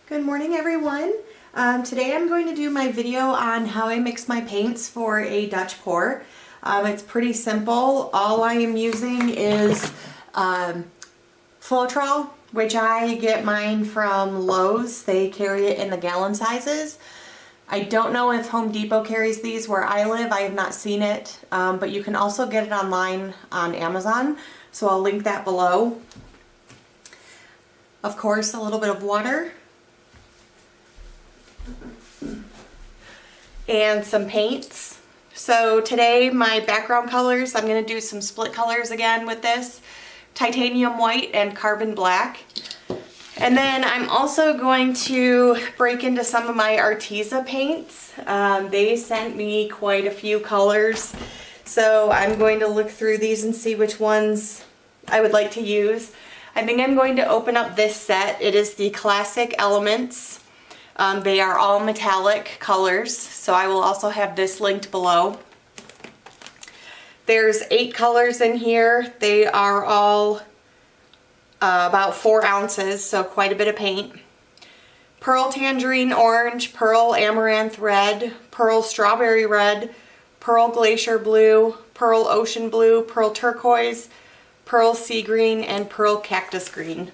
Good morning, everyone. Today I'm going to do my video on how I mix my paints for a Dutch pour. It's pretty simple. All I am using is Floetrol, which I get mine from Lowe's. They carry it in the gallon sizes. I don't know if Home Depot carries these where I live. I have not seen it, but you can also get it online on Amazon, so I'll link that below. Of course, a little bit of water and some paints. So today my background colors, I'm going to do some split colors again with this. Titanium white and carbon black. And then I'm also going to break into some of my Arteza paints. They sent me quite a few colors. So I'm going to look through these and see which ones I would like to use. I think I'm going to open up this set. It is the Classic Elements. They are all metallic colors, so I will also have this linked below. There's 8 colors in here. They are all about 4 ounces, so quite a bit of paint. Pearl Tangerine Orange, Pearl Amaranth Red, Pearl Strawberry Red, Pearl Glacier Blue, Pearl Ocean Blue, Pearl Turquoise, Pearl Sea Green, and Pearl Cactus Green.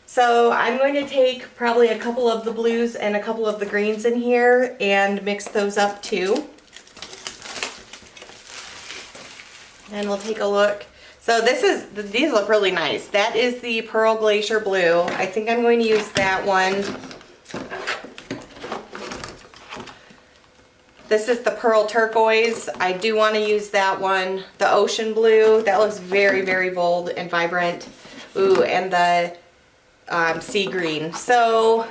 So I'm going to take probably a couple of the blues and a couple of the greens in here and mix those up too. And we'll take a look. So these look really nice. That is the Pearl Glacier Blue. I think I'm going to use that one. This is the Pearl Turquoise. I do want to use that one. The Ocean Blue, that looks very, very bold and vibrant. Ooh, and the sea green. So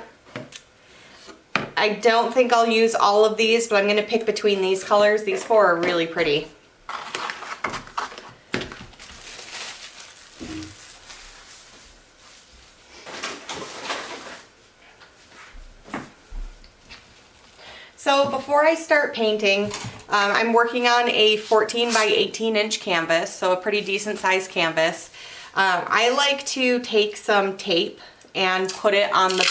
I don't think I'll use all of these, but I'm going to pick between these colors. These 4 are really pretty. So before I start painting, I'm working on a 14 by 18 inch canvas, so a pretty decent sized canvas. I like to take some tape and put it on the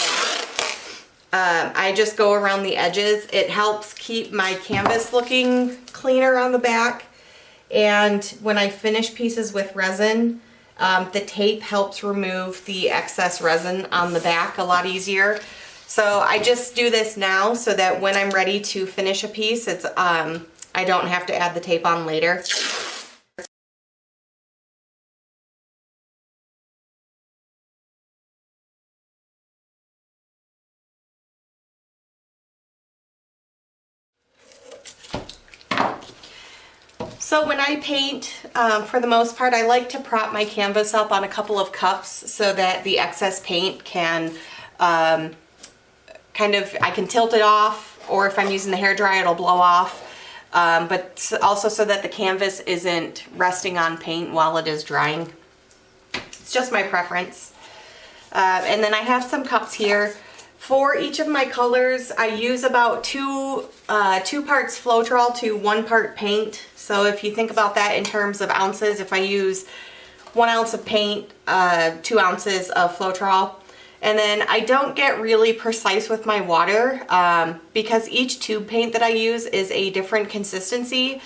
back. I just go around the edges. It helps keep my canvas looking cleaner on the back. And when I finish pieces with resin, the tape helps remove the excess resin on the back a lot easier. So I just do this now so that when I'm ready to finish a piece, it's I don't have to add the tape on later. So when I paint, for the most part, I like to prop my canvas up on a couple of cups so that the excess paint can I can tilt it off, or if I'm using the hairdryer, it'll blow off. But also so that the canvas isn't resting on paint while it is drying. It's just my preference. And then I have some cups here. For each of my colors, I use about 2 parts Floetrol to 1 part paint. So if you think about that in terms of ounces, if I use 1 ounce of paint, 2 ounces of Floetrol. And then I don't get really precise with my water because each tube paint that I use is a different consistency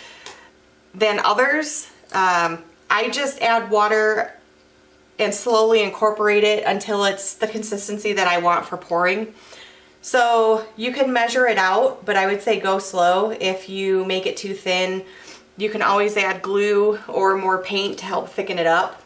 than others. I just add water and slowly incorporate it until it's the consistency that I want for pouring. So you can measure it out, but I would say go slow. If you make it too thin, you can always add glue or more paint to help thicken it up.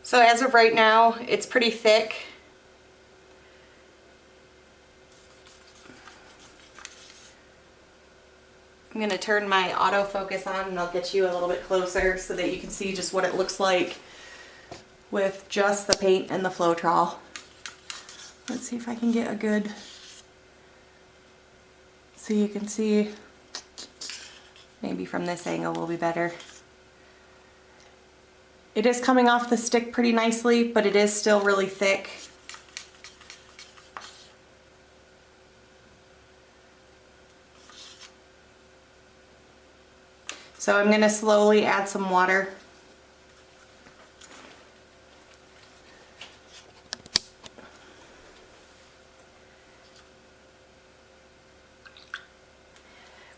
So as of right now, it's pretty thick. I'm going to turn my autofocus on and I'll get you a little bit closer so that you can see just what it looks like with just the paint and the Floetrol. Let's see if I can get a good, so you can see Maybe from this angle will be better. It is coming off the stick pretty nicely, but it is still really thick. So I'm going to slowly add some water.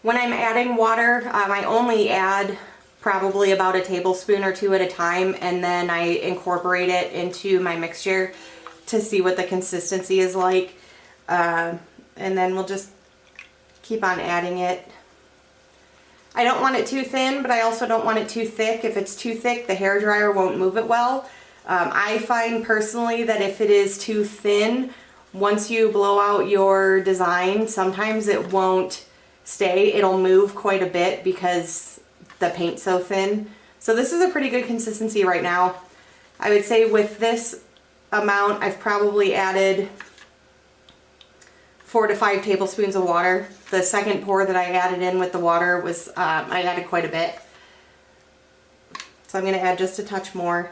When I'm adding water, I only add probably about a tablespoon or two at a time, and then I incorporate it into my mixture to see what the consistency is like. And then we'll just keep on adding it. I don't want it too thin, but I also don't want it too thick. If it's too thick, the hairdryer won't move it well. I find personally that if it is too thin, once you blow out your design, sometimes it won't stay. It'll move quite a bit because the paint's so thin. So this is a pretty good consistency right now. I would say with this amount, I've probably added 4 to 5 tablespoons of water. The second pour that I added in with the water was, I added quite a bit. So I'm going to add just a touch more.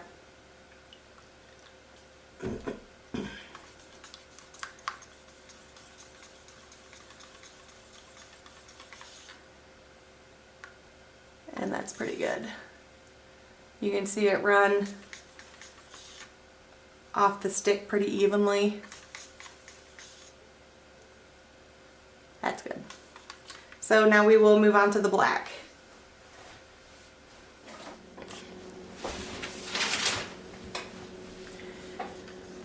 And that's pretty good. You can see it run off the stick pretty evenly. That's good. So now we will move on to the black.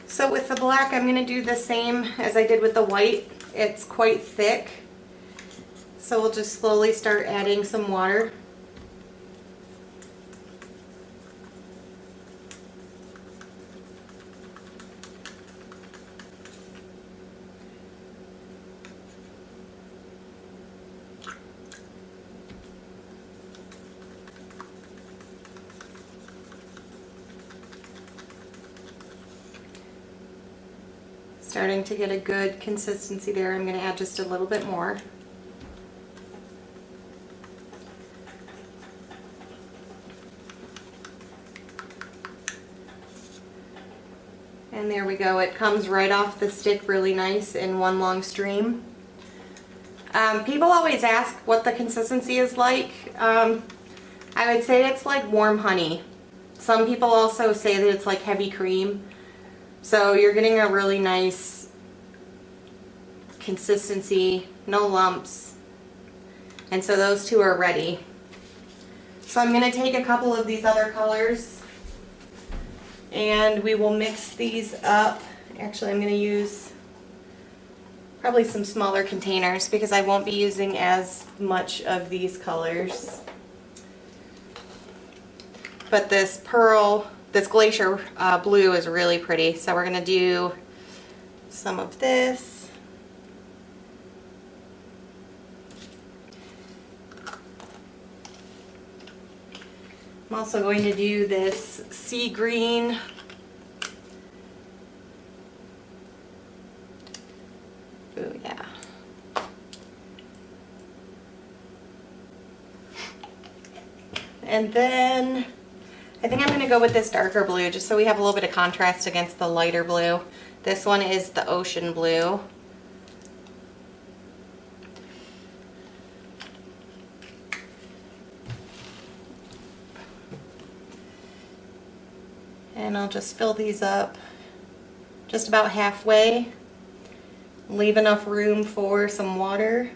So with the black, I'm going to do the same as I did with the white. It's quite thick. So we'll just slowly start adding some water. Starting to get a good consistency there. I'm going to add just a little bit more. And there we go. It comes right off the stick really nice in one long stream. People always ask what the consistency is like. I would say it's like warm honey. Some people also say that it's like heavy cream. So you're getting a really nice consistency, no lumps. And so those two are ready. So I'm going to take a couple of these other colors and we will mix these up. Actually, I'm going to use probably some smaller containers because I won't be using as much of these colors. But this pearl, this glacier blue is really pretty. So we're going to do some of this. I'm also going to do this sea green. Ooh, yeah. And then I think I'm going to go with this darker blue just so we have a little bit of contrast against the lighter blue. This one is the ocean blue. And I'll just fill these up just about halfway. Leave enough room for some water.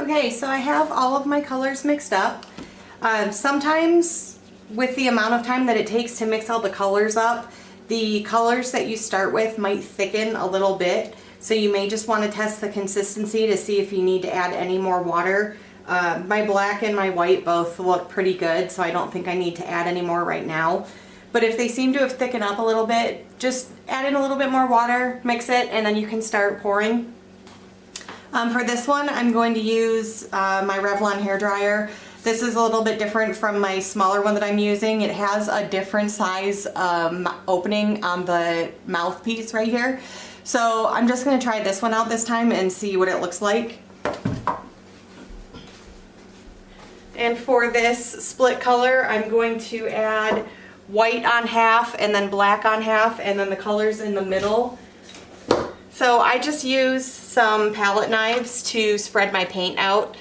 Okay, so I have all of my colors mixed up. Sometimes with the amount of time that it takes to mix all the colors up, the colors that you start with might thicken a little bit. So you may just want to test the consistency to see if you need to add any more water. My black and my white both look pretty good, so I don't think I need to add any more right now. But if they seem to have thickened up a little bit, just add in a little bit more water, mix it, and then you can start pouring. For this one, I'm going to use my Revlon hairdryer. This is a little bit different from my smaller one that I'm using. It has a different size opening on the mouthpiece right here. So I'm just going to try this one out this time and see what it looks like. And for this split color, I'm going to add white on half and then black on half, and then the colors in the middle. So I just use some palette knives to spread my paint out.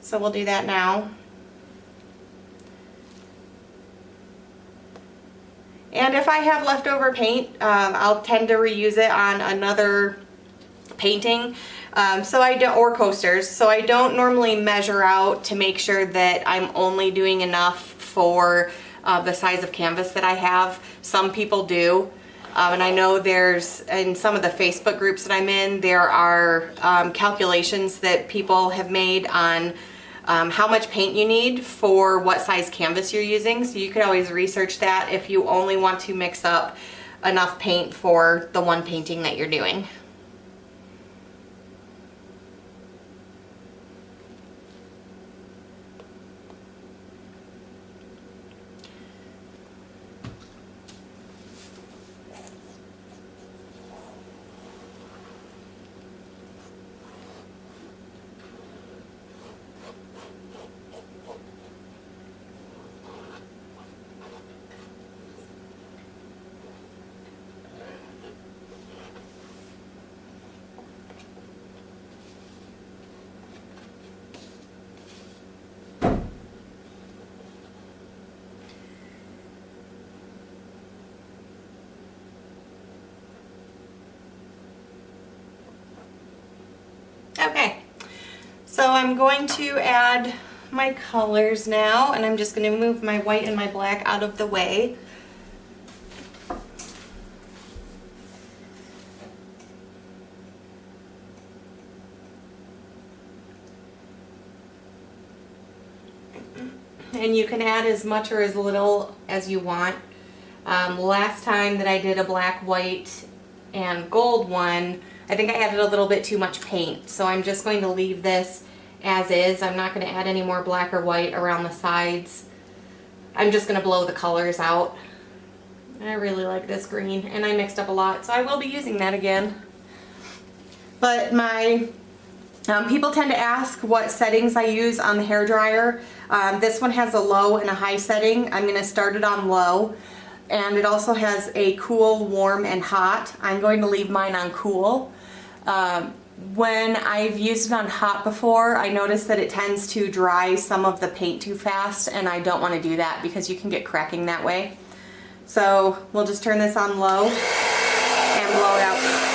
So we'll do that now. And if I have leftover paint, I'll tend to reuse it on another painting. Or coasters. So I don't normally measure out to make sure that I'm only doing enough for the size of canvas that I have. Some people do. And I know there's, in some of the Facebook groups that I'm in, there are calculations that people have made on how much paint you need for what size canvas you're using. So you could always research that if you only want to mix up enough paint for the one painting that you're doing. Okay, so I'm going to add my colors now, and I'm just going to move my white and my black out of the way. And you can add as much or as little as you want. Last time that I did a black, white, and gold one, I think I added a little bit too much paint, so I'm just going to leave this as is. I'm not going to add any more black or white around the sides. I'm just going to blow the colors out. I really like this green, and I mixed up a lot, so I will be using that again. But my people tend to ask what settings I use on the hairdryer. This one has a low and a high setting. I'm going to start it on low. And it also has a cool, warm, and hot. I'm going to leave mine on cool. When I've used it on hot before, I noticed that it tends to dry some of the paint too fast, and I don't want to do that because you can get cracking that way. So we'll just turn this on low and blow it out.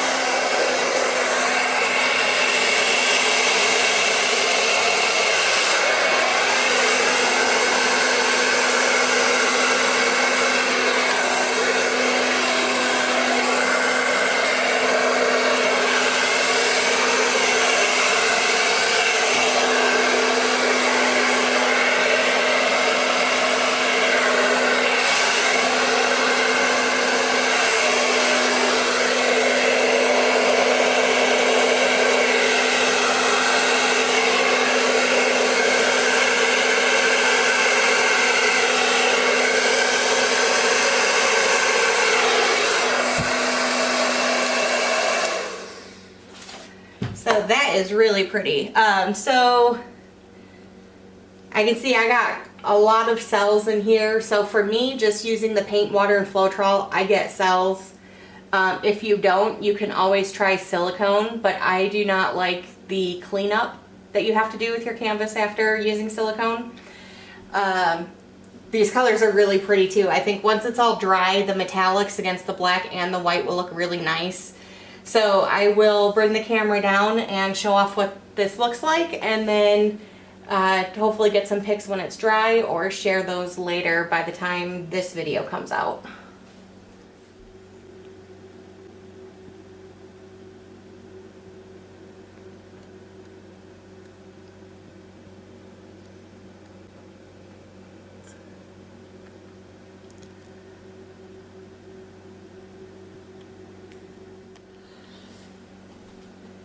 So that is really pretty. So I can see I got a lot of cells in here. So for me, just using the paint, water, and Floetrol, I get cells. If you don't, you can always try silicone, but I do not like the cleanup that you have to do with your canvas after using silicone. These colors are really pretty too. I think once it's all dry, the metallics against the black and the white will look really nice. So I will bring the camera down and show off what this looks like, and then hopefully get some pics when it's dry, or share those later by the time this video comes out.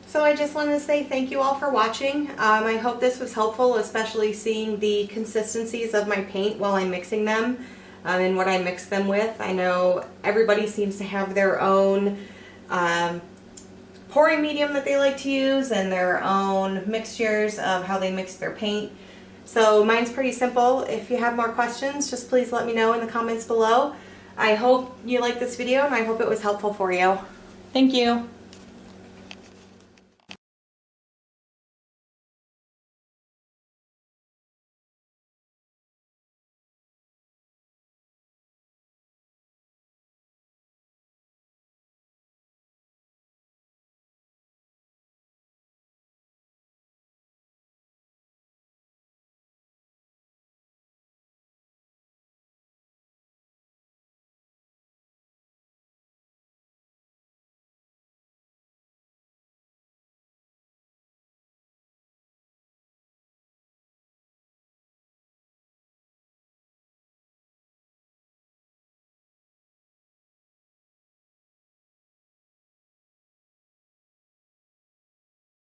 So I just wanted to say thank you all for watching. I hope this was helpful, especially seeing the consistencies of my paint while I'm mixing them and what I mix them with. I know everybody seems to have their own pouring medium that they like to use and their own mixtures of how they mix their paint. So mine's pretty simple. If you have more questions, just please let me know in the comments below. I hope you liked this video and I hope it was helpful for you. Thank you.